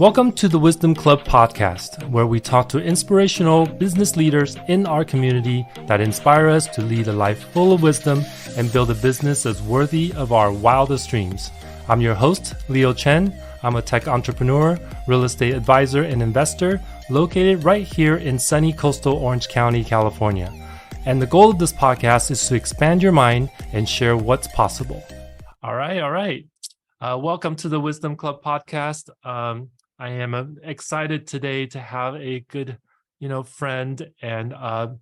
Welcome to the Wisdom Club podcast, where we talk to inspirational business leaders in our community that inspire us to lead a life full of wisdom and build a business as worthy of our wildest dreams. I'm your host, Leo Chen. I'm a tech entrepreneur, real estate advisor, and investor located right here in sunny coastal Orange County, California. And the goal of this podcast is to expand your mind and share what's possible. All right. Welcome to the Wisdom Club podcast. I am excited today to have a good, friend and a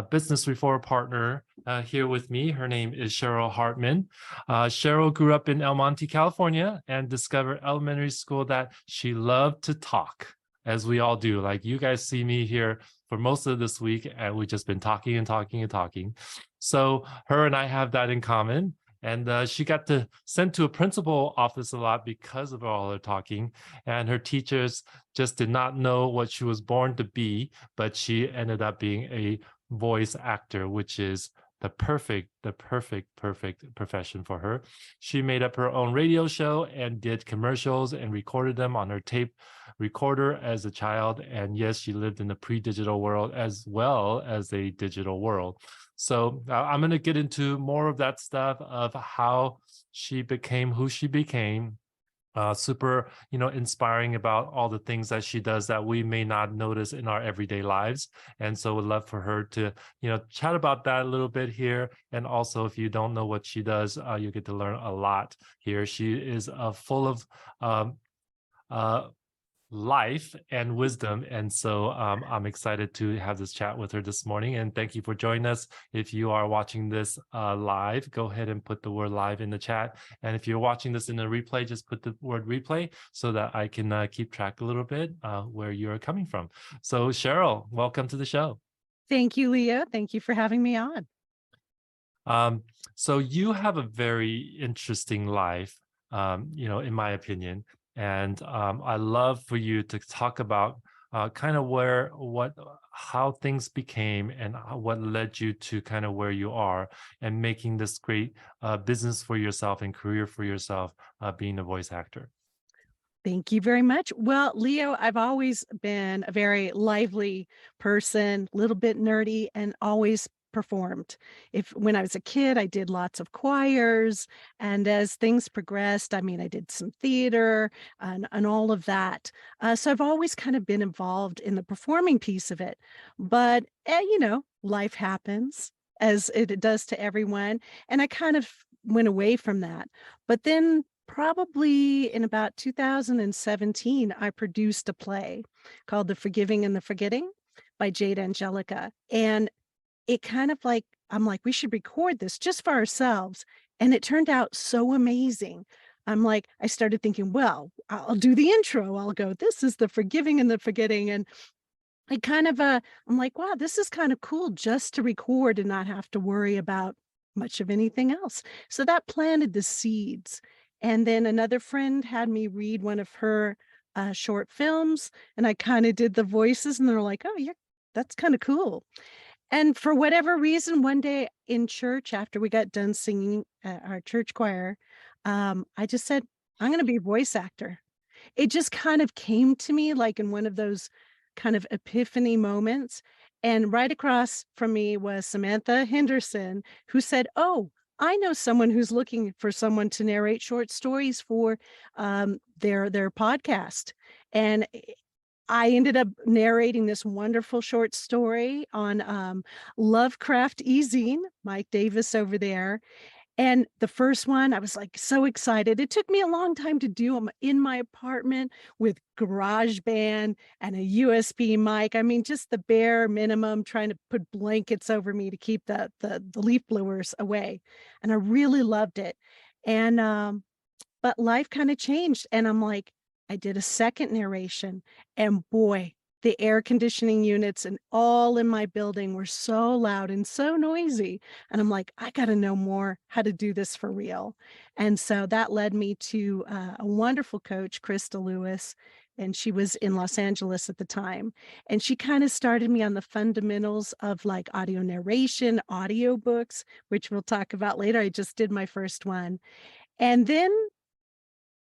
business referral partner here with me. Her name is Sheryl Hartman. Sheryl grew up in Monte, California, and discovered elementary school that she loved to talk, as we all do. Like you guys see me here for most of this week, and we've just been talking and talking and talking. So her and I have that in common. And she got sent to a principal office a lot because of all her talking. And her teachers just did not know what she was born to be, but she ended up being a voice actor, which is the perfect profession for her. She made up her own radio show and did commercials and recorded them on her tape recorder as a child. And yes, she lived in the pre-digital world as well as a digital world. So I'm going to get into more of that stuff of how she became who she became. Super, inspiring about all the things that she does that we may not notice in our everyday lives. And so would love for her to, chat about that a little bit here. And also, if you don't know what she does, you get to learn a lot here. She is full of life and wisdom. And so I'm excited to have this chat with her this morning. And thank you for joining us. If you are watching this live, go ahead and put the word live in the chat. And if you're watching this in a replay, just put the word replay so that I can keep track a little bit where you're coming from. So Sheryl, welcome to the show. Thank you, Leah. Thank you for having me on. So you have a very interesting life, in my opinion. And I love for you to talk about kind of how things became and what led you to kind of where you are and making this great business for yourself and career for yourself, being a voice actor. Thank you very much. Well, Leo, I've always been a very lively person, a little bit nerdy, and always performed. When I was a kid, I did lots of choirs, and as things progressed, I did some theater and all of that. So I've always kind of been involved in the performing piece of it. But life happens as it does to everyone, and I kind of went away from that. But then probably in about 2017, I produced a play called The Forgiving and the Forgetting by Jade Angelica. And it kind of I'm like, we should record this just for ourselves. And it turned out so amazing. I started thinking, well, I'll do the intro. I'll go, this is the forgiving and the forgetting. And I kind of, I'm like, wow, this is kind of cool just to record and not have to worry about much of anything else. So that planted the seeds. And then another friend had me read one of her short films, and I kind of did the voices, and they're like, oh, that's kind of cool. And for whatever reason, one day in church, after we got done singing at our church choir, I just said, I'm going to be a voice actor. It just kind of came to me like in one of those kind of epiphany moments. And right across from me was Samantha Henderson, who said, oh, I know someone who's looking for someone to narrate short stories for their podcast. And I ended up narrating this wonderful short story on Lovecraft e-zine, Mike Davis over there. And the first one, I was like so excited. It took me a long time to do them in my apartment with GarageBand and a USB mic. Just the bare minimum, trying to put blankets over me to keep the leaf blowers away. And I really loved it. And but life kind of changed. And I did a second narration, and boy, the air conditioning units and all in my building were so loud and so noisy. And I'm like, I got to know more how to do this for real. And so that led me to a wonderful coach, Krista Lewis, and she was in Los Angeles at the time. And she kind of started me on the fundamentals of audio narration, audiobooks, which we'll talk about later. I just did my first one. And then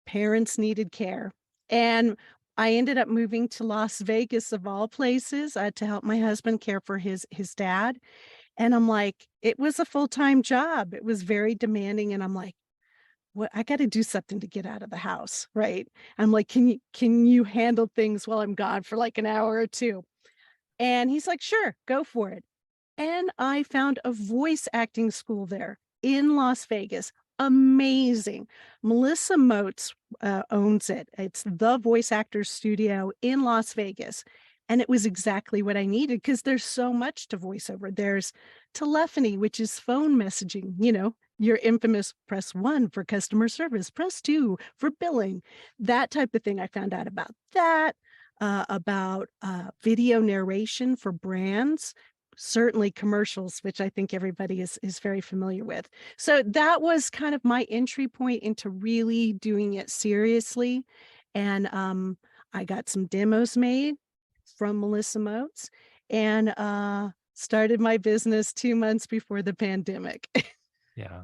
parents needed care. And I ended up moving to Las Vegas of all places, to help my husband care for his dad, and I'm like, it was a full-time job. It was very demanding, and I'm like, "What, I gotta do something to get out of the house," right? I'm like, "Can you handle things while I'm gone for, like, an hour or 2?" And he's like, "Sure, go for it." And I found a voice acting school there in Las Vegas. Amazing. Melissa Moats owns it. It's the Voice Actors Studio in Las Vegas. And it was exactly what I needed because there's so much to voiceover. There's telephony, which is phone messaging, your infamous press 1 for customer service, press 2 for billing, that type of thing. I found out about that, about video narration for brands, certainly commercials, which I think everybody is very familiar with. So that was kind of my entry point into really doing it seriously. And I got some demos made from Melissa Moats and started my business 2 months before the pandemic. Yeah.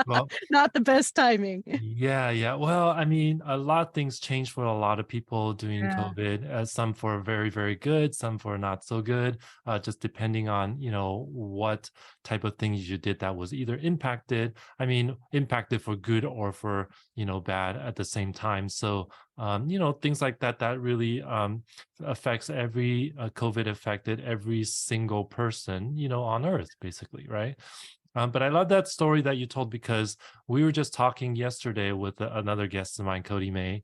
Well, Not the best timing. yeah, yeah. Well, I mean, a lot of things changed for a lot of people during Yeah. COVID. Some for very, very good, some for not so good. Just depending on what type of things you did that was either impacted. I mean, impacted for good or for bad at the same time. So things like that that really affects every COVID affected every single person on Earth, basically, right? But I love that story that you told because we were just talking yesterday with another guest of mine, Cody May,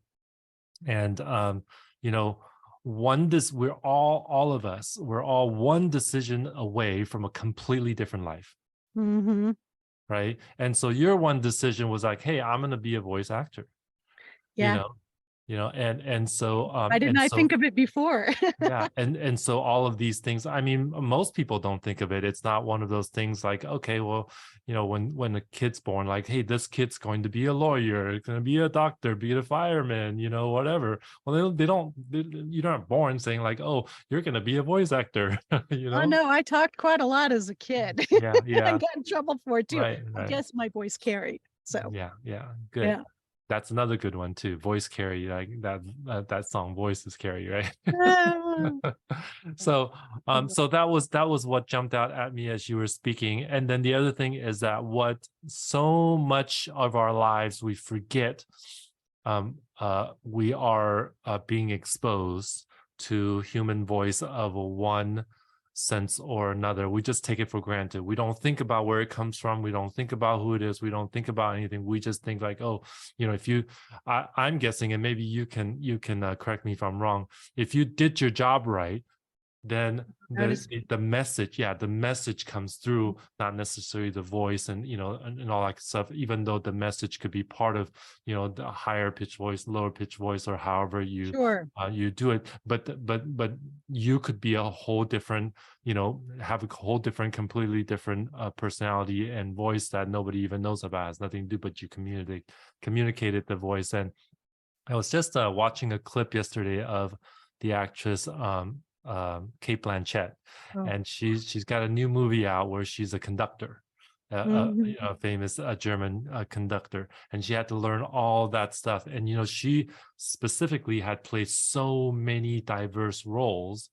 and you know, we're all of us, we're all one decision away from a completely different life, Hmm. right? And so your one decision was like, hey, I'm gonna be a voice actor, you Yeah. know, and so Why didn't I think of it before? yeah, and so all of these things, I mean, most people don't think of it. It's not one of those things like, okay, well, when a kid's born, like, hey, this kid's going to be a lawyer, it's going to be a doctor, be a fireman, whatever. Well, you're not born saying like, oh, you're going to be a voice actor, you Oh, know? no, I talked quite a lot as a kid Yeah, and yeah, got in trouble for it too. right, I right. guess my voice carried. So, Yeah, yeah, good. yeah. That's another good one too. Voice carry, like that song, Voices Carry, right? Ah, So so that was what jumped out at me as you were speaking. And then the other thing is that what so much of our lives we forget, we are being exposed to human voice of one sense or another. We just take it for granted. We don't think about where it comes from. We don't think about who it is. We don't think about anything. We just think like, oh, if I'm guessing, and maybe you can correct me if I'm wrong. If you did your job right, then the notice. the message, yeah, the message comes through, not necessarily the voice and and all that stuff, even though the message could be part of the higher pitch voice, lower pitch voice, or however Sure. you do it. But you could be a whole different, have a whole different, completely different personality and voice that nobody even knows about. It has nothing to do, but you communicated the voice. And I was just watching a clip yesterday of the actress Kate Blanchett, Oh. and she's got a new movie out where she's a conductor, Mhm. a famous German conductor, and she had to learn all that stuff. And she specifically had played so many diverse roles,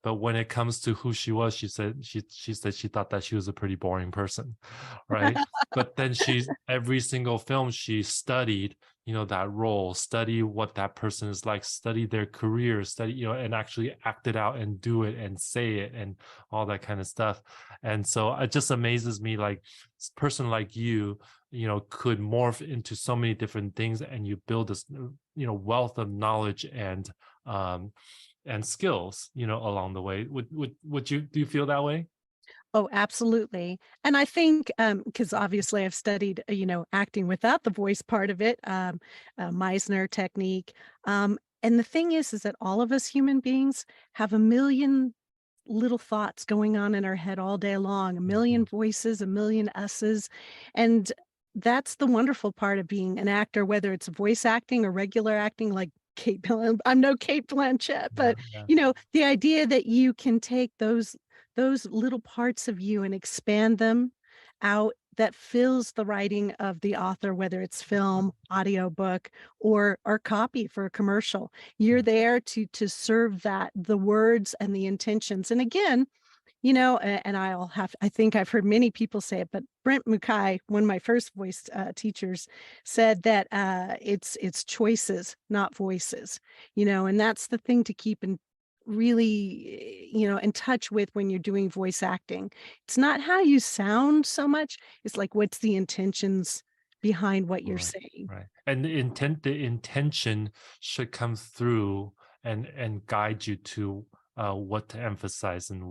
but when it comes to who she was, she said she thought that she was a pretty boring person, right? But then every single film she studied that role, study what that person is like, study their career, study and actually act it out and do it and say it and all that kind of stuff. And so it just amazes me, like, a person like you could morph into so many different things, and you build this wealth of knowledge and skills along the way. Would you do you feel that way? Oh, absolutely. And I think, because obviously I've studied, acting without the voice part of it, Meisner technique. And the thing is that all of us human beings have a million little thoughts going on in our head all day long, a million Mhm. voices, a million us's. And that's the wonderful part of being an actor, whether it's voice acting or regular acting, like I'm no Kate Blanchett, Yeah, but yeah. the idea that you can take those little parts of you and expand them out that fills the writing of the author, whether it's film, audiobook, or copy for a commercial. You're there to serve that, the words and the intentions. And again, and I think I've heard many people say it, but Brent Mukai, one of my first voice teachers, said that it's choices, not voices, and that's the thing to keep in really, in touch with when you're doing voice acting. It's not how you sound so much, it's like what's the intentions behind what you're Right, saying. right. And the intention should come through and guide you to what to emphasize and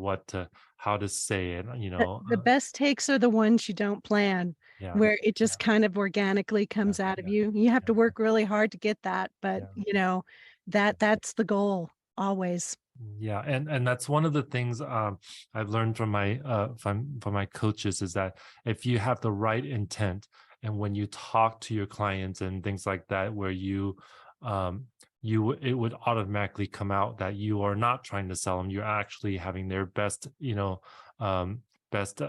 how to say it, The best takes are the ones you don't plan, yeah, where it yeah, just kind of organically yeah, comes out of yeah, you. You have yeah, to work really hard to get that, but, yeah. that's the goal always. Yeah, and that's one of the things I've learned from my from my coaches is that if you have the right intent and when you talk to your clients and things like that, where um, it would automatically come out that you are not trying to sell them. You're actually having their best, best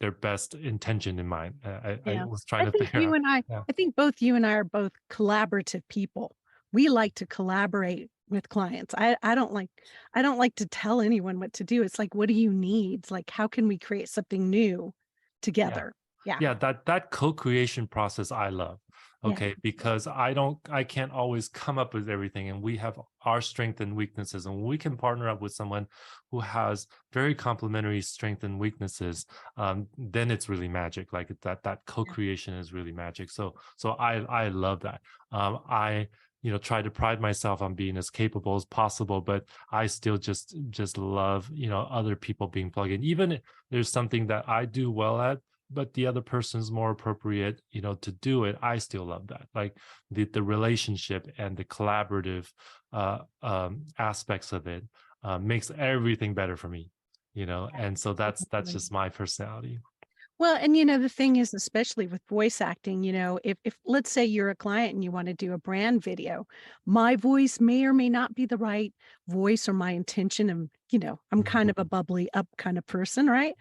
their best intention in mind. I Yeah. was trying to figure out. Yeah, I think both you and I are both collaborative people. We like to collaborate with clients. I don't like to tell anyone what to do. It's like, what do you need? It's like, how can we create something new yeah. together? Yeah. Yeah, that co-creation process I love. Yeah. Okay, because I can't always come up with everything, and we have our strengths and weaknesses, and we can partner up with someone who has very complementary strengths and weaknesses. Then it's really magic. Like that co-creation is really magic. So I love that. I try to pride myself on being as capable as possible, but I still just love other people being plugged in. Even if there's something that I do well at, but the other person's more appropriate to do it, I still love that. Like the relationship and the collaborative aspects of it makes everything better for me. And so that's Definitely. just my personality. Well, and the thing is, especially with voice acting, if let's say you're a client and you want to do a brand video, my voice may or may not be the right voice or my intention. And, I'm Mhm. kind of a bubbly up kind of person, right?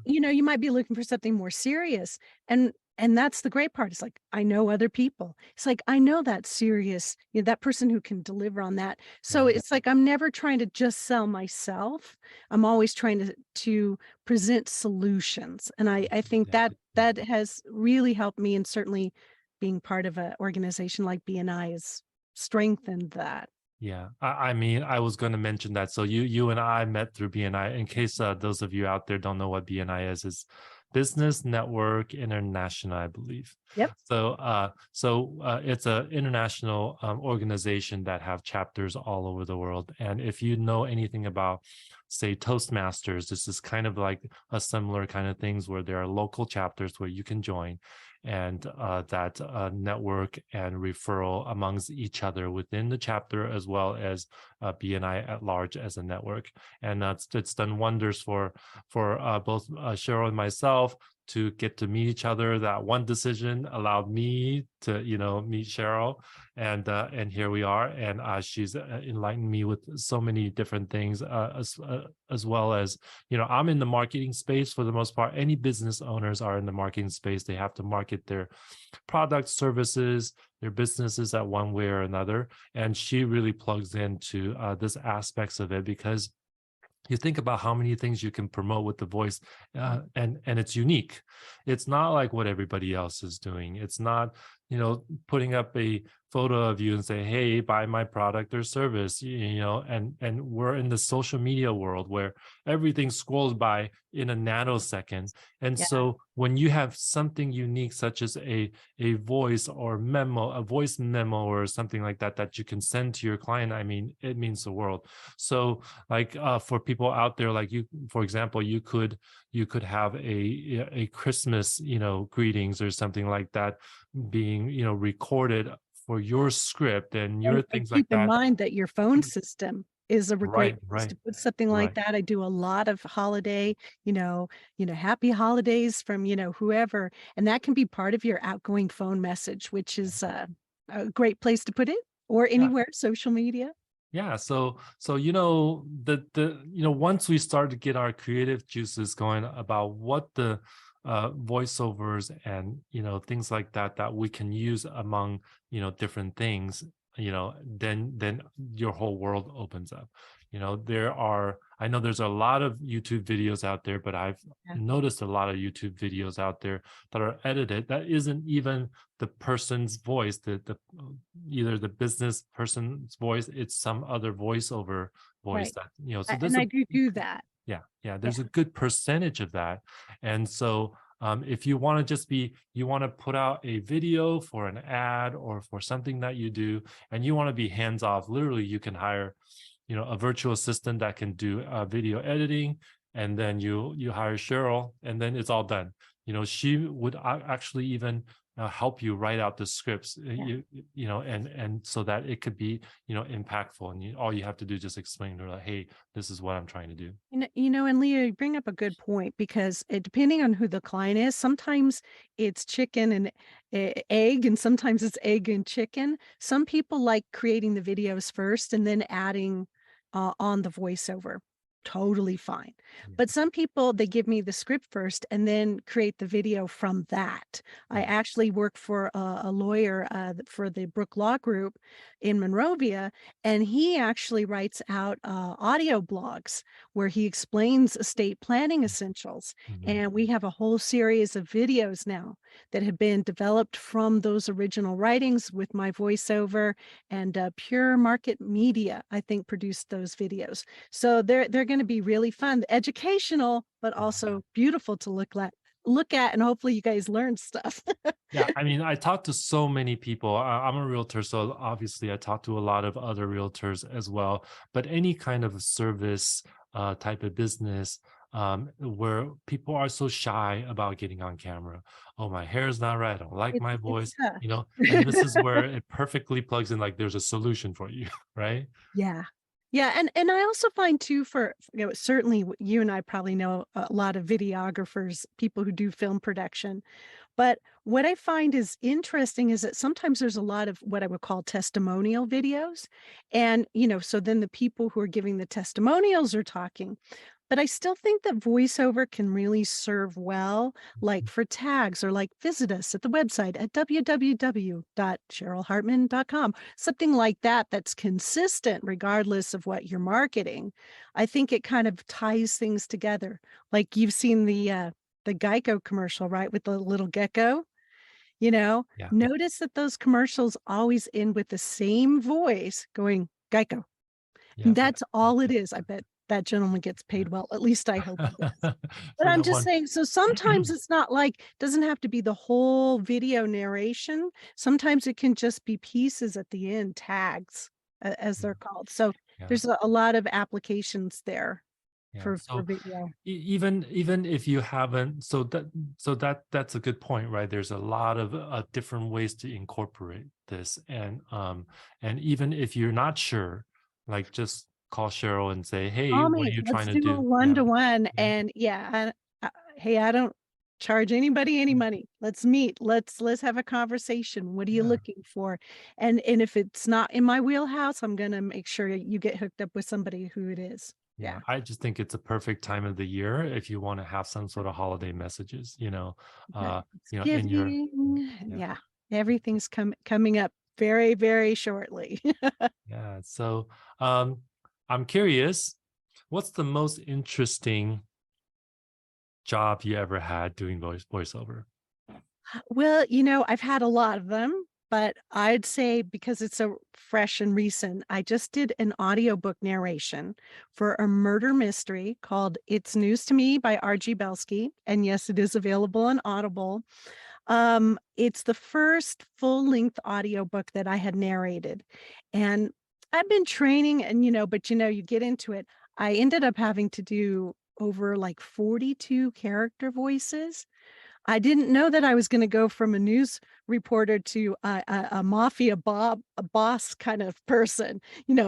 Yeah, You might be looking for something more serious. And that's the great part. It's like I know other people. It's like I know that serious, that person who can deliver on that. So yeah, it's like I'm never trying to just sell myself. I'm always trying to present solutions, and I think yeah, that yeah. that has really helped me, and certainly being part of an organization like BNI has strengthened that. Yeah, I mean, I was going to mention that. So you and I met through BNI. In case those of you out there don't know what BNI is Business Network International, I believe. Yep. So it's an international organization that have chapters all over the world. And if you know anything about, say, Toastmasters, this is kind of like a similar kind of things where there are local chapters where you can join and that network and referral amongst each other within the chapter as well as BNI at large as a network. And it's done wonders for both Cheryl and myself to get to meet each other. That one decision allowed me to meet Cheryl, and here we are. And she's enlightened me with so many different things, as well as I'm in the marketing space for the most part. Any business owners are in the marketing space. They have to market their products, services, their businesses at one way or another. And she really plugs into this aspects of it, because you think about how many things you can promote with the voice, and it's unique. It's not like what everybody else is doing. It's not putting up a photo of you and say, hey, buy my product or service. And we're in the social media world where everything scrolls by in a nanosecond. And Yeah. so when you have something unique such as a voice or memo, a voice memo or something like that that you can send to your client, I mean, it means the world. So like for people out there, like you, for example, you could have a Christmas greetings or something like that being recorded for your script and your And things like keep in that. mind that your phone system is a great Right, place right, to put something like right. that. I do a lot of holiday, happy holidays from, whoever, and that can be part of your outgoing phone message, which is a great place to put it, or Yeah. anywhere, social media. Yeah, so once we start to get our creative juices going about what the voiceovers and things like that we can use among different things, then your whole world opens up. I know there's a lot of YouTube videos out there, but I've Yeah. noticed a lot of YouTube videos out there that are edited that isn't even the person's voice, the either the business person's voice, it's some other voiceover voice Right. that so And there's I a do that. yeah, Yeah. there's a good percentage of that. And so if you want to you want to put out a video for an ad or for something that you do, and you want to be hands off, literally you can hire a virtual assistant that can do video editing, and then you hire Cheryl, and then it's all done. She would actually even help you write out the scripts, Yeah. and so that it could be impactful, and all you have to do is just explain to her, like, hey, this is what I'm trying to do. And Leah, you bring up a good point because depending on who the client is, sometimes it's chicken and egg, and sometimes it's egg and chicken. Some people like creating the videos first and then adding on the voiceover. Totally fine. Yeah, But some people, they give me the script first and then create the video from that. I yeah. actually work for a lawyer for the Brook Law Group in Monrovia, and he actually writes out audio blogs where he explains estate planning essentials. Mhm. And we have a whole series of videos now that have been developed from those original writings with my voiceover, and Pure Market Media, I think, produced those videos. So they're going to be really fun, educational, but also beautiful to look at, and hopefully you guys learn stuff. Yeah, I mean, I talk to so many people. I'm a realtor, so obviously I talk to a lot of other realtors as well. But any kind of service type of business where people are so shy about getting on camera. Oh, my hair is not right. I don't like my It's voice, tough. and this is where it perfectly plugs in. Like, there's a solution for you, right? Yeah. Yeah, and I also find too, for certainly you and I probably know a lot of videographers, people who do film production. But what I find is interesting is that sometimes there's a lot of what I would call testimonial videos. And, so then the people who are giving the testimonials are talking. But I still think that voiceover can really serve well, like for tags, or like visit us at the website at www.sherylhartman.com, something like that, that's consistent regardless of what you're marketing. I think it kind of ties things together. Like you've seen the Geico commercial, right? With the little gecko, Yeah, notice that those commercials always end with the same voice going Geico. yeah, yeah, That's yeah, all it yeah, is. I bet that gentleman gets paid well. At least I hope he does. yeah. But For I'm that just one. saying, so sometimes it's not like, doesn't have to be the whole video narration. Sometimes it can just be pieces at the end, tags, as they're called. So Yeah. there's a lot of applications there Yeah. for So video. even if you haven't, that's a good point, right? There's a lot of different ways to incorporate this, and even if you're not sure, like, just call Cheryl and say, hey, Call what are me. you Let's trying to do a do? Yeah. one-to-one. Yeah. And yeah, hey, I don't charge anybody any money. Let's meet. Let's have a conversation. What are you Yeah. looking for? And if it's not in my wheelhouse, I'm gonna make sure you get hooked up with somebody who it is. Yeah, Yeah. I just think it's a perfect time of the year if you want to have some sort of holiday messages, in your Thanksgiving. yeah. Yeah. Everything's coming up very, very shortly. Yeah. So I'm curious, what's the most interesting job you ever had doing voiceover? Well, I've had a lot of them, but I'd say because it's so fresh and recent, I just did an audiobook narration for a murder mystery called It's News to Me by R.G. Belsky. And yes, it is available on Audible. It's the first full-length audiobook that I had narrated. And I've been training and but you get into it. I ended up having to do over like 42 character voices. I didn't know that I was gonna go from a news reporter to a mafia a boss kind of person,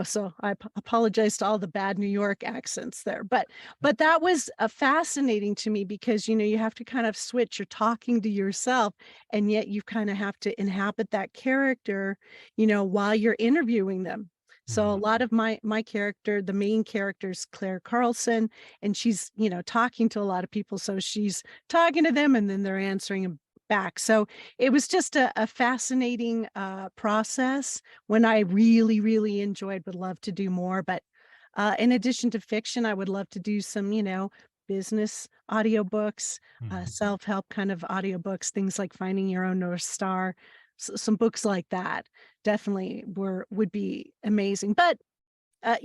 so I apologize to all the bad New York accents there, but that was, fascinating to me because, you have to kind of switch. You're talking to yourself, and yet you kinda have to inhabit that character, while you're interviewing them. So a lot of my character, the main character is Claire Carlson, and she's, talking to a lot of people. So she's talking to them and then they're answering them back. So it was just a fascinating process when I really, really enjoyed, would love to do more. But in addition to fiction, I would love to do some, business audiobooks, self-help kind of audiobooks, things like Finding Your Own North Star, some books like that definitely would be amazing. But I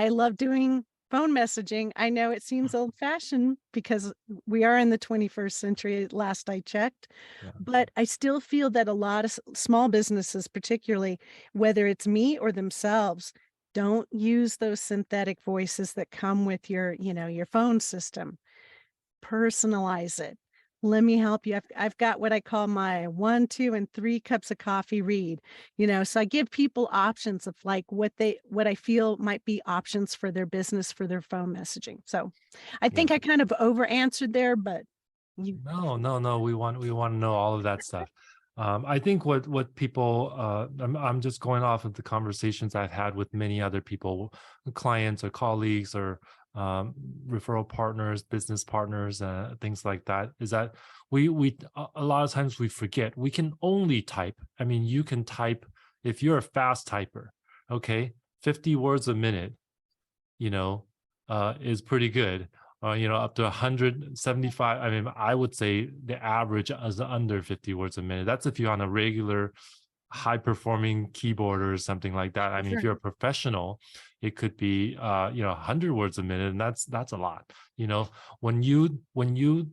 love doing phone messaging. I know it seems old-fashioned because we are in the 21st century, last I checked, Yeah. but I still feel that a lot of small businesses, particularly, whether it's me or themselves, don't use those synthetic voices that come with your phone system. Personalize it. Let me help you. I've got what I call my 1, 2, and 3 cups of coffee read, so I give people options of like what I feel might be options for their business, for their phone messaging. So I Yeah. think I kind of over answered there, but No. We want to know all of that stuff. I think what people I'm just going off of the conversations I've had with many other people, clients or colleagues or referral partners, business partners, things like that, is that we a lot of times we forget we can only type. I mean, you can type if you're a fast typer, okay, 50 words a minute, is pretty good. Up to 175. I mean, I would say the average is under 50 words a minute. That's if you're on a regular high performing keyboard or something like that. I mean, if sure. you're a professional, it could be 100 words a minute, and that's a lot. When you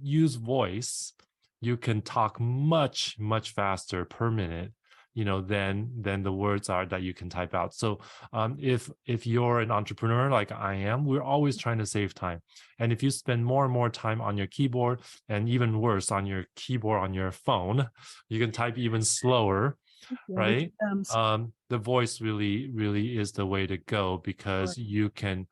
use voice, you can talk much faster per minute, than the words are that you can type out. So if you're an entrepreneur like I am, we're always trying to save time. And if you spend more and more time on your keyboard, and even worse on your keyboard on your phone, you can type even slower, Yeah, with right? your thumbs. The voice really is the way to go, because you can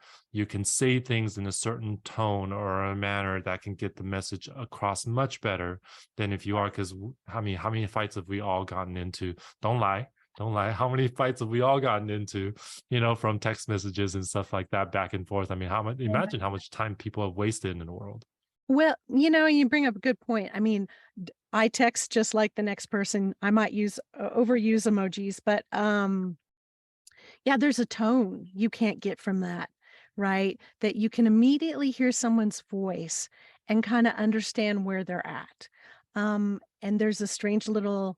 say things in a certain tone or a manner that can get the message across much better than if you are. Because how many fights have we all gotten into? Don't lie. How many fights have we all gotten into, from text messages and stuff like that, back and forth? I mean, imagine how much time people have wasted in the world. Well, you bring up a good point. I mean, I text just like the next person. I might overuse emojis, but yeah, there's a tone you can't get from that, right? That you can immediately hear someone's voice and kind of understand where they're at. And there's a strange little,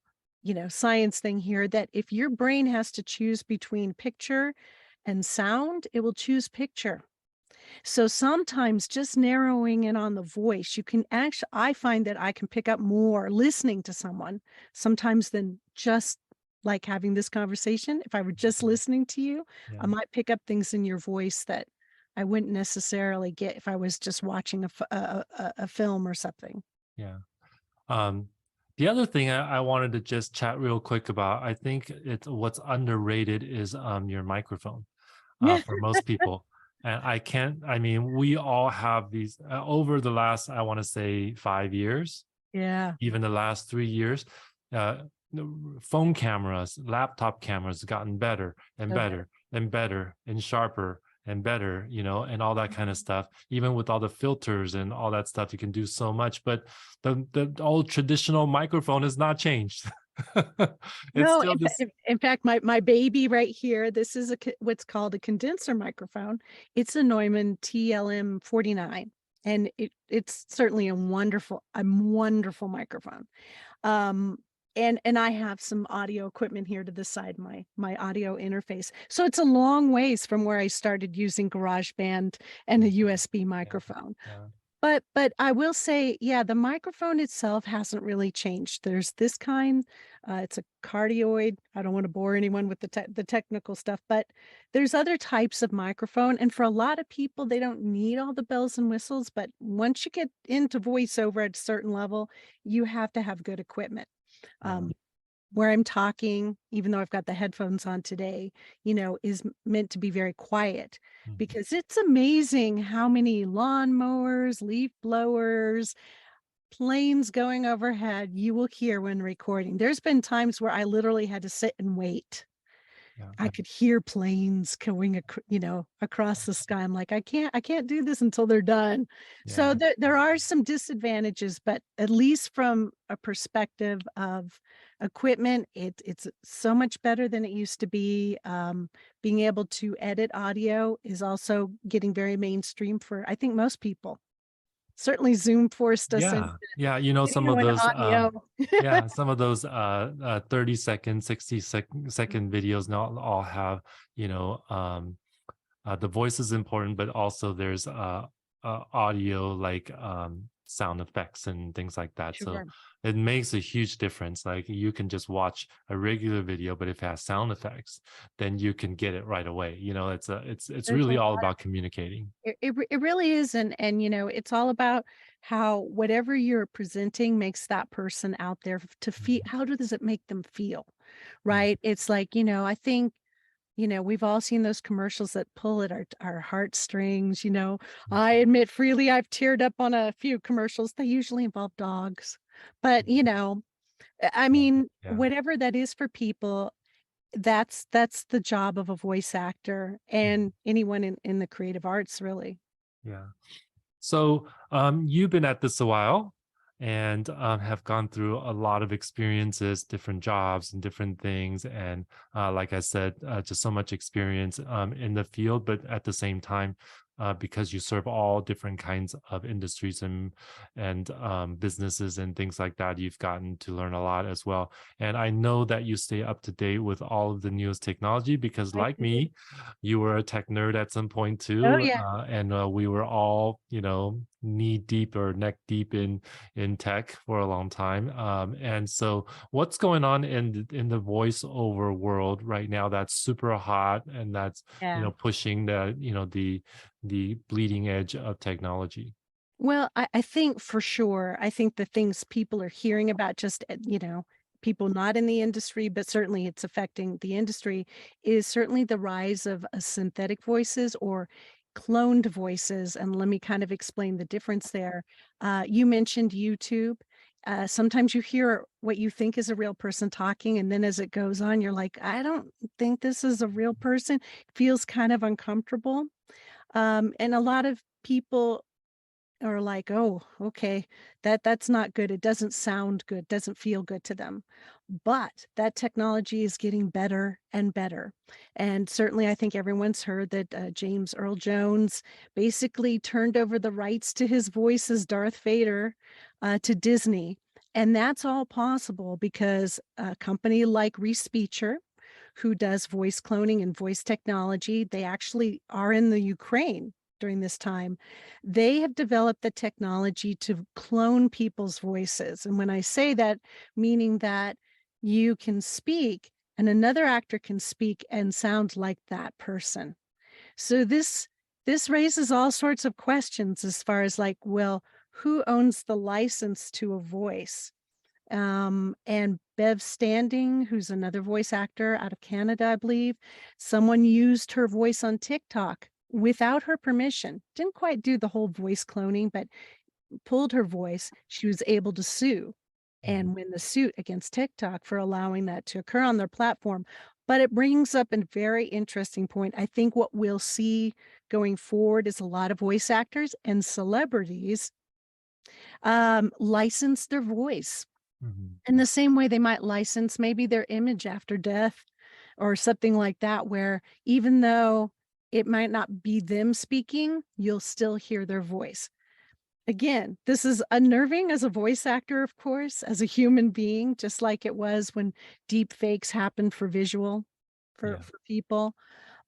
science thing here that if your brain has to choose between picture and sound, it will choose picture. So sometimes just narrowing in on the voice, you can actually, I find that I can pick up more listening to someone sometimes than just like having this conversation. If I were just listening to you, Yeah. I might pick up things in your voice that I wouldn't necessarily get if I was just watching a film or something. Yeah. The other thing I wanted to just chat real quick about, I think what's underrated is your microphone Yeah. for most people. And I mean, we all have these over the last, I want to say 5 years, Yeah. even the last 3 years, phone cameras, laptop cameras gotten better and So better and better and sharper and better, and all that kind of stuff. Even with all the filters and all that stuff, you can do so much. But the old traditional microphone has not changed. It's No, still this. in fact, my baby right here, this is what's called a condenser microphone. It's a Neumann TLM 49, and it's certainly a wonderful microphone. Um, and I have some audio equipment here to the side, my audio interface. So it's a long ways from where I started using GarageBand and a USB microphone. Yeah. But I will say, yeah, the microphone itself hasn't really changed. There's this kind, it's a cardioid. I don't want to bore anyone with the technical stuff, but there's other types of microphone. And for a lot of people, they don't need all the bells and whistles. But once you get into voiceover at a certain level, you have to have good equipment. Where I'm talking, even though I've got the headphones on today, is meant to be very quiet, because it's amazing how many lawnmowers, leaf blowers, planes going overhead you will hear when recording. There's been times where I literally had to sit and wait Yeah. I could hear planes going, across the sky. I'm like, I can't do this until they're done. So Yeah. there are some disadvantages, but at least from a perspective of equipment, it's so much better than it used to be. Being able to edit audio is also getting very mainstream for, I think, most people. Certainly Zoom forced us into Yeah. Yeah. You know, some of video and those, audio. yeah, some of those 30-second, 60-second videos now all have, you know, the voice is important, but also there's audio like sound effects and things like that. So Sure. it makes a huge difference. Like you can just watch a regular video, but if it has sound effects, then you can get it right away. You know, it's There's a really all lot. about communicating. It really is, and, it's all about how whatever you're presenting makes that person out there to feel. Mhm. How does it make them feel, Yeah. right? It's like, I think, we've all seen those commercials that pull at our heartstrings. I Mhm. admit freely I've teared up on a few commercials. They usually involve dogs, but, I Yeah. mean, Yeah. whatever that is for people, that's the job of a voice actor Mhm. and anyone in the creative arts, really. Yeah. So, you've been at this a while and have gone through a lot of experiences, different jobs, and different things. And like I said, just so much experience in the field, but at the same time, because you serve all different kinds of industries and businesses and things like that, you've gotten to learn a lot as well. And I know that you stay up to date with all of the newest technology because, I like do. me, you were a tech nerd at some point Oh, too, yeah. and we were all, knee deep or neck deep in tech for a long time. And so, what's going on in the voiceover world right now? That's super hot, and that's Yeah. pushing the bleeding edge of technology. Well, I think for sure, I think the things people are hearing about just, people not in the industry, but certainly it's affecting the industry, is certainly the rise of synthetic voices or cloned voices. And let me kind of explain the difference there. You mentioned YouTube. Sometimes you hear what you think is a real person talking, and then as it goes on, you're like, I don't think this is a real person. Feels kind of uncomfortable. And a lot of people or like, "Oh, okay, that's not good. It doesn't sound good, doesn't feel good to them." But that technology is getting better and better. And certainly I think everyone's heard that James Earl Jones basically turned over the rights to his voice as Darth Vader to Disney. And that's all possible because a company like Respeecher, who does voice cloning and voice technology, they actually are in the Ukraine during this time. They have developed the technology to clone people's voices. And when I say that, meaning that you can speak and another actor can speak and sound like that person. So this raises all sorts of questions as far as like, well, who owns the license to a voice? And Bev Standing, who's another voice actor out of Canada, I believe, someone used her voice on TikTok without her permission. Didn't quite do the whole voice cloning, but pulled her voice. She was able to sue Mhm. and win the suit against TikTok for allowing that to occur on their platform. But it brings up a very interesting point. I think what we'll see going forward is a lot of voice actors and celebrities license their voice Mhm. in the same way they might license maybe their image after death or something like that, where even though it might not be them speaking, you'll still hear their voice. Again, this is unnerving as a voice actor, of course, as a human being, just like it was when deep fakes happened for visual Yeah. for people.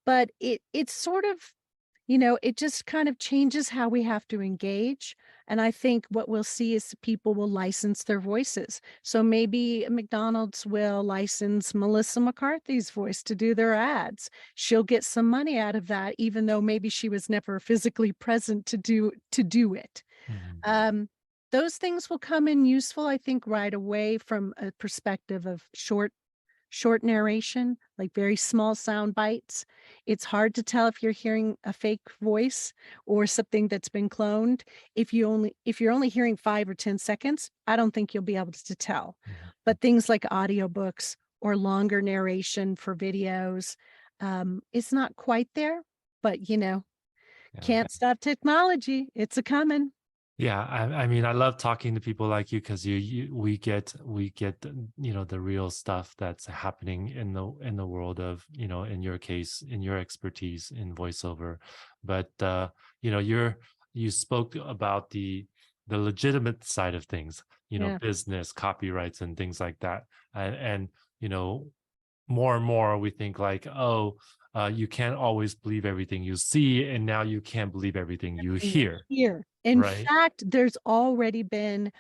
But it's sort of, it just kind of changes how we have to engage. And I think what we'll see is people will license their voices. So maybe McDonald's will license Melissa McCarthy's voice to do their ads. She'll get some money out of that, even though maybe she was never physically present to do it. Mhm. Um, those things will come in useful, I think, right away from a perspective of short narration, like very small sound bites. It's hard to tell if you're hearing a fake voice or something that's been cloned. If you're only hearing 5 or 10 seconds, I don't think you'll be able to tell. Mhm. But things like audiobooks or longer narration for videos. It's not quite there, but Yeah. can't stop technology. It's a coming. Yeah, I mean, I love talking to people like you because we get the real stuff that's happening in the world of, in your case, in your expertise in voiceover. But you spoke about the legitimate side of things, Yeah. business, copyrights, and things like that. And more and more we think like, oh, you can't always believe everything you see, and now you can't believe everything you hear, Here. In right? fact, there's already been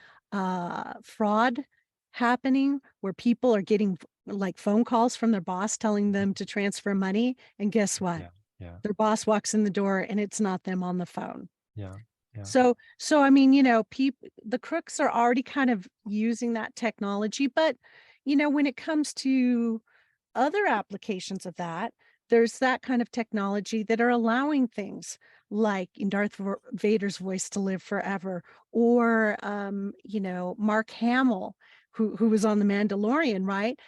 fraud happening where people are getting like phone calls from their boss telling them to transfer money. And guess what? Yeah, yeah, Their boss walks in the door and it's not them on the phone. yeah, yeah, So I mean, people, the crooks are already kind of using that technology, but when it comes to other applications of that, there's that kind of technology that are allowing things like in Vader's voice to live forever, or Mark Hamill, who was on The Mandalorian, right?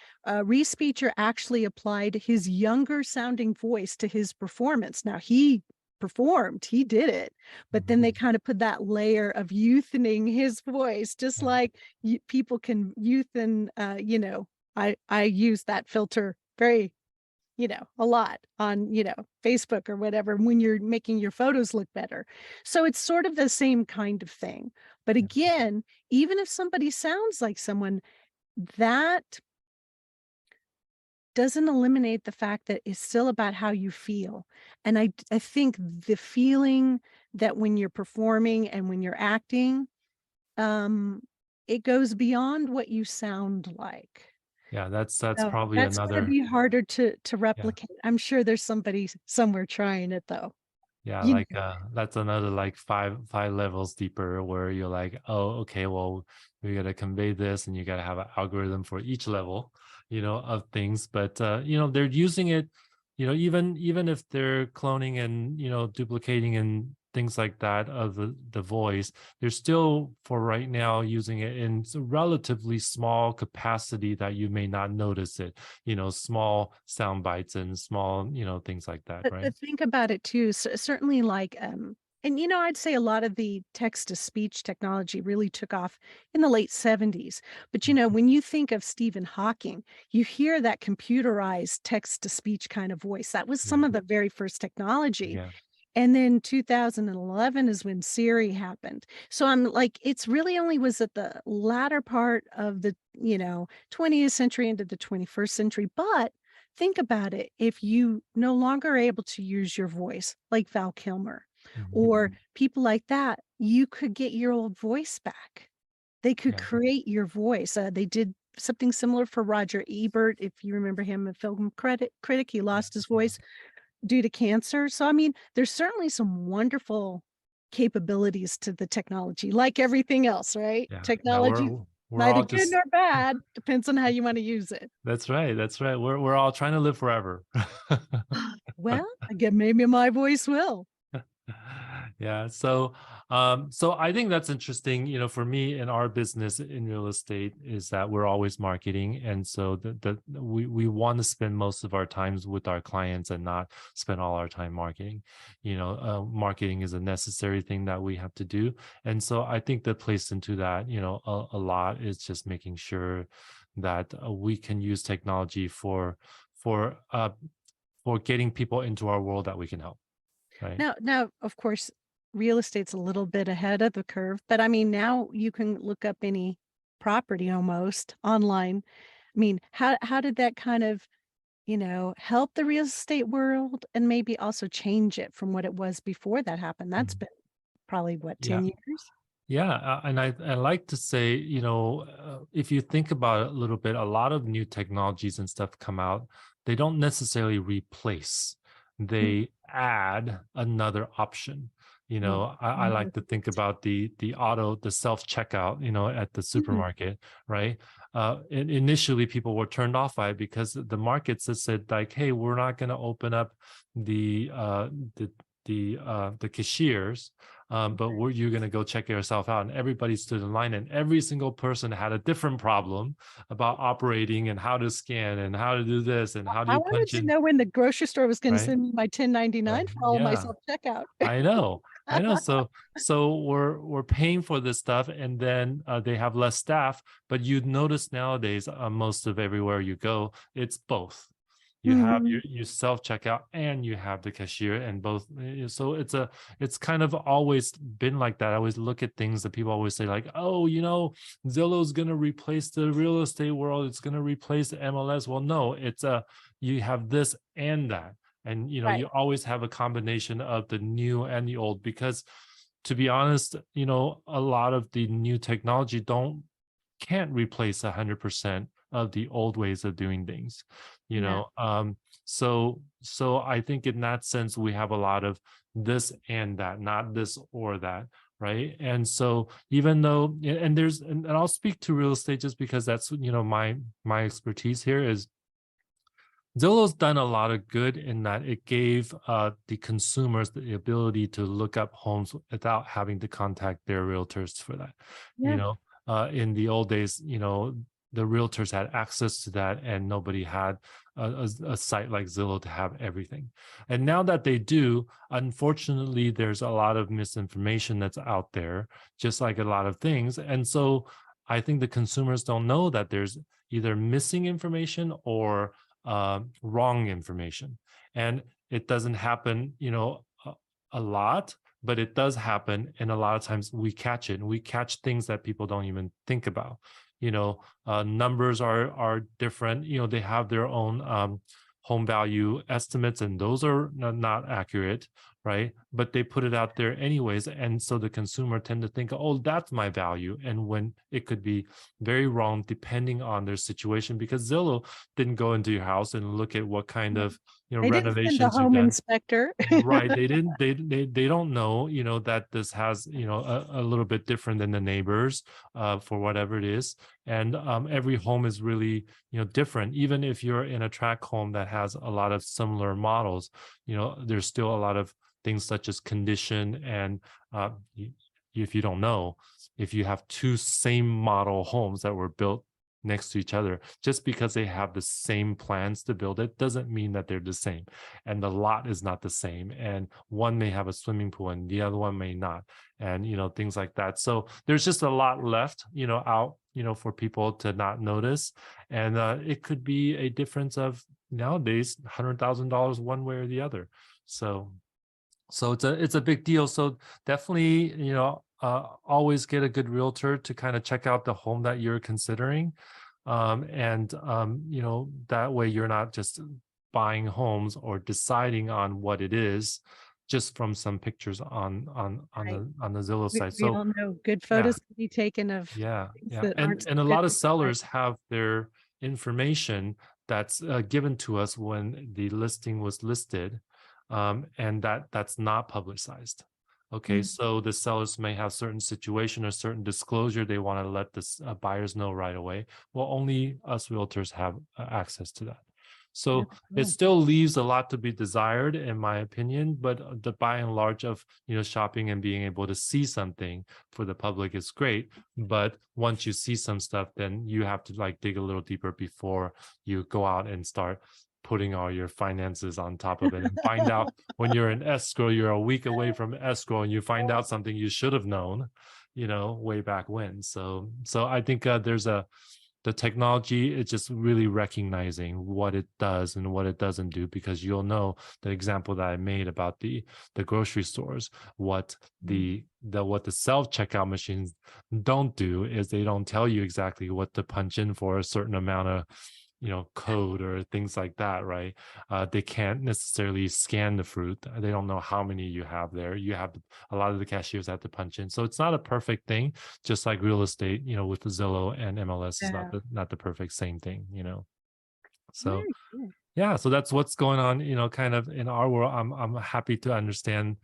Reese Beecher actually applied his younger sounding voice to his performance. Now he performed, he did it, but then they mhm, kind of put that layer of youthening his voice, just yeah, like people can youthen, I use that filter very, a lot on, Facebook or whatever when you're making your photos look better. So it's sort of the same kind of thing. But yeah, again, even if somebody sounds like someone, that doesn't eliminate the fact that it's still about how you feel. And I think the feeling that when you're performing and when you're acting, um, it goes beyond what you sound like. yeah. That's So, probably that's gonna another. be harder to Yeah, replicate. I'm sure there's somebody somewhere trying it though. yeah, You like that's another like five levels deeper where you're like, oh, okay, well, we gotta convey this, and you gotta have an algorithm for each level, of things. But they're using it, even if they're cloning and duplicating and things like that of the voice, they're still for right now using it in relatively small capacity that you may not notice it, small sound bites and small, things like that, right? but think about it too, certainly like, and I'd say a lot of the text to speech technology really took off in the late 70s. But when you think of Stephen Hawking, you hear that computerized text to speech kind of voice. That was some Yeah, of the very first technology. yeah. And then 2011 is when Siri happened. So I'm like, it's really only was at the latter part of the, 20th century into the 21st century. But think about it. If you no longer are able to use your voice, like Val Kilmer Mhm. or people like that, you could get your old voice back. They could Yeah, create your voice. They did something similar for Roger Ebert. If you remember him, a film critic, he yeah, lost his yeah, voice due to cancer. So, I mean, there's certainly some wonderful capabilities to the technology, like everything else, right? yeah, yeah. Technology, We're neither all good just nor bad, depends on how you want to use it. that's right, that's right. We're all trying to live forever. Well, I get maybe my voice will. Yeah, so I think that's interesting, for me in our business in real estate is that we're always marketing, and so we want to spend most of our times with our clients and not spend all our time marketing. Marketing is a necessary thing that we have to do, and so I think that plays into that, a lot is just making sure that we can use technology for uh for getting people into our world that we can help, right? Now, of course, real estate's a little bit ahead of the curve, but I mean, now you can look up any property almost online. I mean, how did that kind of, help the real estate world and maybe also change it from what it was before that happened? That's Mhm. been probably what, Yeah, 10 years? yeah, and I like to say, if you think about it a little bit, a lot of new technologies and stuff come out. They don't necessarily replace; Mm, they add another option. well, I like to think about the self checkout, at the mhm, supermarket, right? Initially, people were turned off by it because the markets had said like, "Hey, we're not going to open up the the cashiers, but were you going to go check yourself out? And everybody stood in line, and every single person had a different problem about operating and how to scan and how to do this and how do I you wanted punch to in, know when the grocery store was gonna right? send me my 1099 for all of my Yeah, self-checkout. I know. I know. So we're paying for this stuff, and then they have less staff. But you'd notice nowadays, most of everywhere you go, it's both. You have Mhm. you self checkout and you have the cashier, and both. So it's kind of always been like that. I always look at things that people always say like, oh, Zillow's gonna replace the real estate world. It's gonna replace the MLS. Well, no, it's you have this and that, and Right. you always have a combination of the new and the old, because to be honest, a lot of the new technology can't replace 100% of the old ways of doing things, you No. know so I think in that sense we have a lot of this and that, not this or that, right? And so even though, and I'll speak to real estate just because that's my expertise here. Is Zillow's done a lot of good in that it gave the consumers the ability to look up homes without having to contact their realtors for that. You Yeah. know, in the old days, the realtors had access to that, and nobody had a site like Zillow to have everything. And now that they do, unfortunately, there's a lot of misinformation that's out there, just like a lot of things. And so I think the consumers don't know that there's either missing information or wrong information. And it doesn't happen, a lot, but it does happen. And a lot of times we catch it, and we catch things that people don't even think about. Numbers are different. They have their own home value estimates, and those are not accurate, right? But they put it out there anyways, and so the consumer tend to think, oh, that's my value, and when it could be very wrong depending on their situation, because Zillow didn't go into your house and look at what kind No. of They didn't send a renovations you've home done. inspector. Right. They didn't, they don't know, that this has, a little bit different than the neighbors, for whatever it is. And every home is really, different. Even if you're in a tract home that has a lot of similar models, there's still a lot of things such as condition. And if you don't know, if you have two same model homes that were built next to each other, just because they have the same plans to build it doesn't mean that they're the same, and the lot is not the same, and one may have a swimming pool and the other one may not, and things like that. So there's just a lot left out for people to not notice, and it could be a difference of nowadays $100,000 one way or the other. So it's a big deal. So definitely, always get a good realtor to kind of check out the home that you're considering. And that way you're not just buying homes or deciding on what it is just from some pictures Right. on the Zillow We site. we So all know good yeah, photos can be taken of things yeah. that And aren't so and a good lot of inside. sellers have their information that's given to us when the listing was listed, and that's not publicized. Okay, Mm, so the sellers may have certain situation or certain disclosure they want to let the buyers know right away. Well, only us realtors have access to that. yeah, So it cool. still leaves a lot to be desired, in my opinion. But the by and large of shopping and being able to see something for the public is great. But once you see some stuff, then you have to like dig a little deeper before you go out and start putting all your finances on top of it, and find out when you're in escrow, you're a week away from escrow, and you find out something you should have known, way back when. So I think the technology is just really recognizing what it does and what it doesn't do, because you'll know the example that I made about the grocery stores. What Mm, what the self checkout machines don't do is they don't tell you exactly what to punch in for a certain amount of code or things like that, right? They can't necessarily scan the fruit. They don't know how many you have there. You have a lot of the cashiers have to punch in, so it's not a perfect thing. Just like real estate, with the Zillow and MLS is yeah, not the perfect same thing. So very cool. yeah, so that's what's going on, kind of in our world. I'm happy to understand,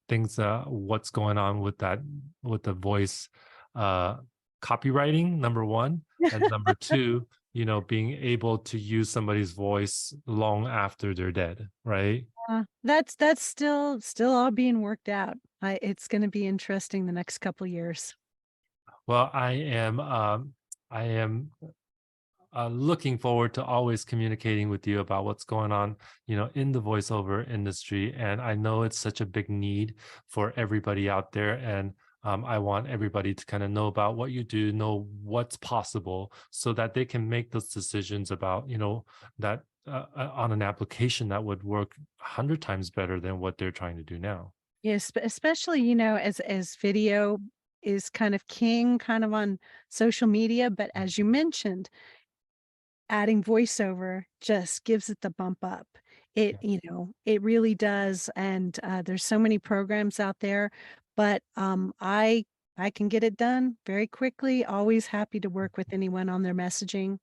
things, what's going on with that, with the voice uh copywriting, number one, and number two, being able to use somebody's voice long after they're dead, right? That's still all being worked out. It's going to be interesting the next couple years. Well, I am looking forward to always communicating with you about what's going on, in the voiceover industry. And I know it's such a big need for everybody out there. And I want everybody to kind of know about what you do, know what's possible, so that they can make those decisions about, that on an application that would work 100 times better than what they're trying to do now. Yes, but especially, as video is kind of king kind of on social media, but as you mentioned, adding voiceover just gives it the bump up. It, Yeah. it really does. And there's so many programs out there, but I can get it done very quickly. Always happy to work with anyone on their messaging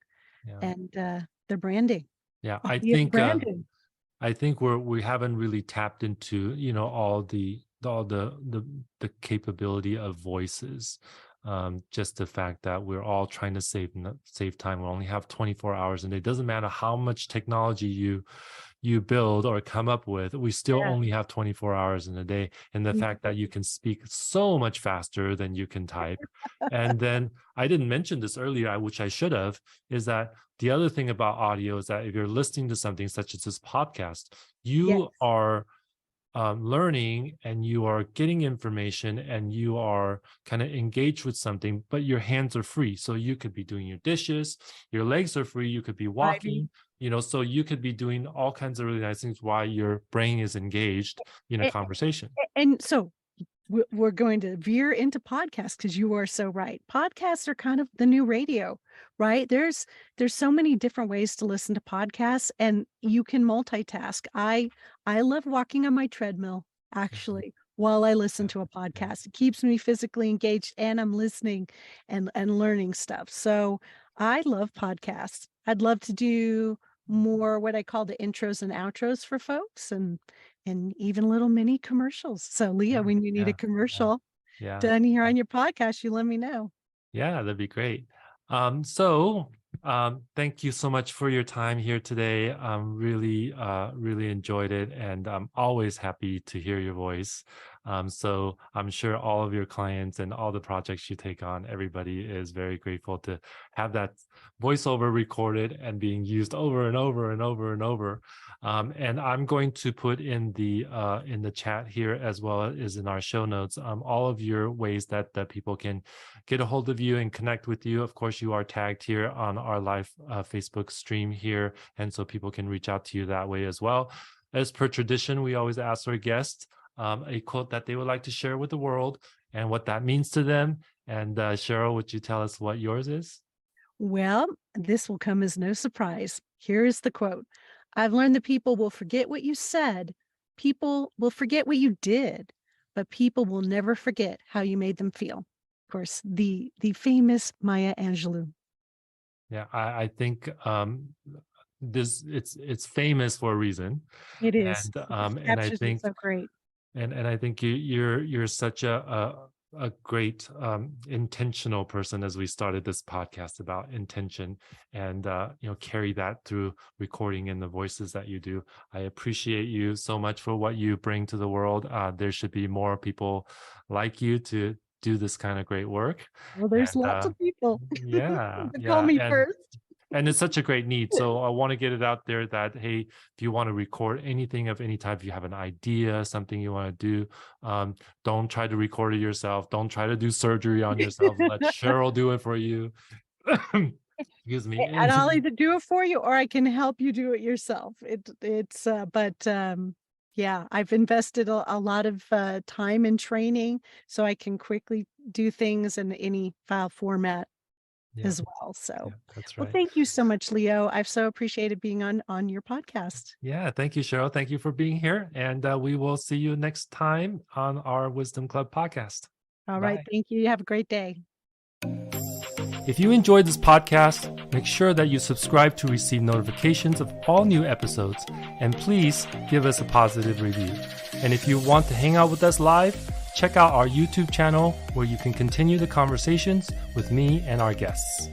Yeah. and their branding, Yeah. albeit branding. I think we haven't really tapped into, all the capability of voices. Just the fact that we're all trying to save time. We only have 24 hours, and it doesn't matter how much technology you build or come up with, we still Yeah. only have 24 hours in a day. And the fact that you can speak so much faster than you can type. And then I didn't mention this earlier, which I should have, is that the other thing about audio is that if you're listening to something such as this podcast, Yes. you are learning, and you are getting information, and you are kind of engaged with something, but your hands are free. So you could be doing your dishes, your legs are free, you could be walking, so you could be doing all kinds of really nice things while your brain is engaged in a A- conversation. And so we're going to veer into podcasts because you are so right. Podcasts are kind of the new radio, right? There's so many different ways to listen to podcasts, and you can multitask. I love walking on my treadmill actually while I listen to a podcast. It keeps me physically engaged, and I'm listening and learning stuff. So I love podcasts. I'd love to do more what I call the intros and outros for folks, and even little mini commercials. So Leah, when you need a commercial Yeah. done here on your podcast, you let me know. Yeah, that'd be great. Thank you so much for your time here today. Really enjoyed it, and I'm always happy to hear your voice. So I'm sure all of your clients and all the projects you take on, everybody is very grateful to have that voiceover recorded and being used over and over and over and over. And I'm going to put in the chat here, as well as in our show notes, all of your ways that people can get a hold of you and connect with you. Of course, you are tagged here on our live Facebook stream here, and so people can reach out to you that way as well. As per tradition, we always ask our guests a quote that they would like to share with the world and what that means to them. And Sheryl, would you tell us what yours is? Well, this will come as no surprise. Here is the quote. I've learned that people will forget what you said. People will forget what you did, but people will never forget how you made them feel. Of course, the famous Maya Angelou. Yeah, I think it's famous for a reason. It is. And I Captures it think so great. and I think you're such a great intentional person, as we started this podcast about intention, and carry that through recording and the voices that you do. I appreciate you so much for what you bring to the world. There should be more people like you to do this kind of great work. Well, there's And lots of people. yeah, Call me first. and it's such a great need. So I want to get it out there that, hey, if you want to record anything of any type, if you have an idea, something you want to do, don't try to record it yourself. Don't try to do surgery on yourself. Let Sheryl do it for you. Excuse me. And I'll either do it for you or I can help you do it yourself. Yeah, I've invested a lot of time in training so I can quickly do things in any file format as well. So, that's well, right. thank you so much, Leo. I've so appreciated being on your podcast. Yeah, thank you, Sheryl. Thank you for being here. And we will see you next time on our Wisdom Club podcast. All right. Thank you. You have a great day. If you enjoyed this podcast, make sure that you subscribe to receive notifications of all new episodes, and please give us a positive review. And if you want to hang out with us live, check out our YouTube channel, where you can continue the conversations with me and our guests.